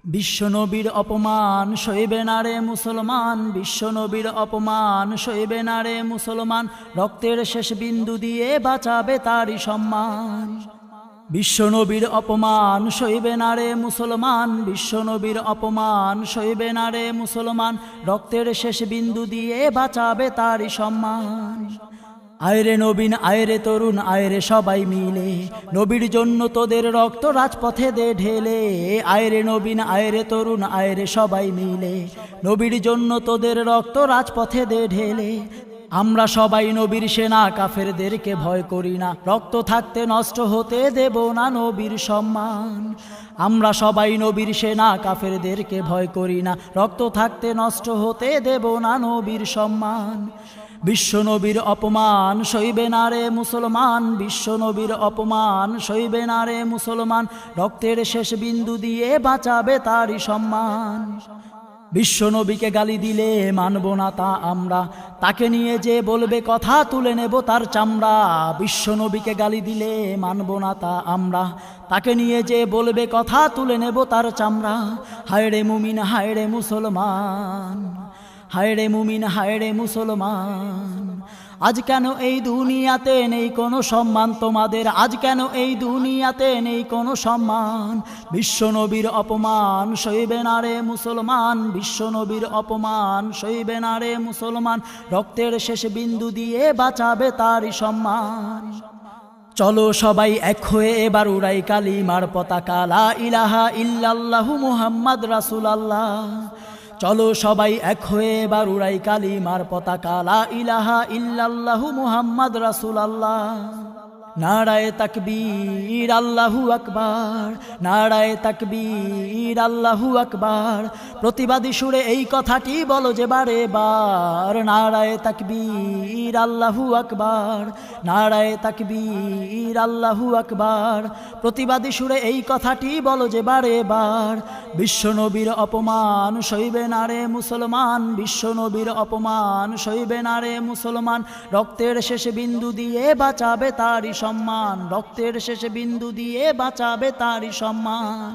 বিশ্বনবীর অপমান সইবে না রে মুসলমান, বিশ্বনবীর অপমান সইবে না রে মুসলমান, রক্তের শেষ বিন্দু দিয়ে বাঁচাবে তারই সম্মান। বিশ্বনবীর অপমান সইবে না রে মুসলমান, বিশ্বনবীর অপমান সইবে না রে মুসলমান, রক্তের শেষ বিন্দু দিয়ে বাঁচাবে তারই সম্মান। আয়রে নবীন আয়রে তরুণ আয়রে সবাই মিলে, নবীর জন্য তোদের রক্ত রাজপথে দে ঢেলে। আয়রে নবীন আয়রে তরুণ আয়রে সবাই মিলে, নবীর জন্য তোদের রক্ত রাজপথে দে ঢেলে। আমরা সবাই নবীর সেনা, কাফেরদেরকে ভয় করি না, রক্ত থাকতে নষ্ট হতে দেব না নবীর সম্মান। আমরা সবাই নবীর সেনা, কাফেরদেরকে ভয় করি না, রক্ত থাকতে নষ্ট হতে দেব না নবীর সম্মান। বিশ্বনবীর অপমান সইবে না রে মুসলমান, বিশ্বনবীর অপমান সইবে না রে মুসলমান, রক্তের শেষ বিন্দু দিয়ে বাঁচাবে তারই সম্মান। বিশ্বনবীকে গালি দিলে মানব না তা আমরা, তাকে নিয়ে যে বলবে কথা তুলে নেব তার চামড়া। বিশ্বনবীকে গালি দিলে মানব না তা আমরা, তাকে নিয়ে যে বলবে কথা তুলে নেব তার চামড়া। হায়রে মুমিন হায়রে মুসলমান, হায়রে মুমিন হায়রে মুসলমান, আজ কেন এই দুনিয়াতে নেই কোনো সম্মান তোমাদের, আজ কেন এই দুনিয়াতে নেই কোনো সম্মান। বিশ্বনবীর অপমান সইবে না রে মুসলমান, বিশ্বনবীর অপমান সইবে না রে মুসলমান, রক্তের শেষ বিন্দু দিয়ে বাঁচাবে তারই সম্মান। চলো সবাই এক হয়ে এবার উড়াই কালিমার পতাকা, লা ইলাহা ইল্লাল্লাহু মুহাম্মাদ রাসূলুল্লাহ। চলো সবাই এক হয়ে এবার উড়াই কালিমার পতাকা, লা ইলাহা ইল্লাল্লাহু মুহাম্মাদ রাসূলুল্লাহ। নারায়ে তাকবীর আল্লাহু আকবার, নারায়ে তাকবীর আল্লাহু আকবার, প্রতিবাদী সুরে এই কথাটি বলো যে বারে বার। নারায়ে তাকবীর আল্লাহু আকবার, নারায়ে তাকবীর আল্লাহু আকবার, প্রতিবাদী সুরে এই কথাটি বলো যে বারে বার। বিশ্বনবীর অপমান সইবে না রে মুসলমান, বিশ্বনবীর অপমান সইবে না রে মুসলমান, রক্তের শেষ বিন্দু দিয়ে বাঁচাবে তারই সম্মান, রক্তের শেষ বিন্দু দিয়ে বাঁচাবে তারই সম্মান।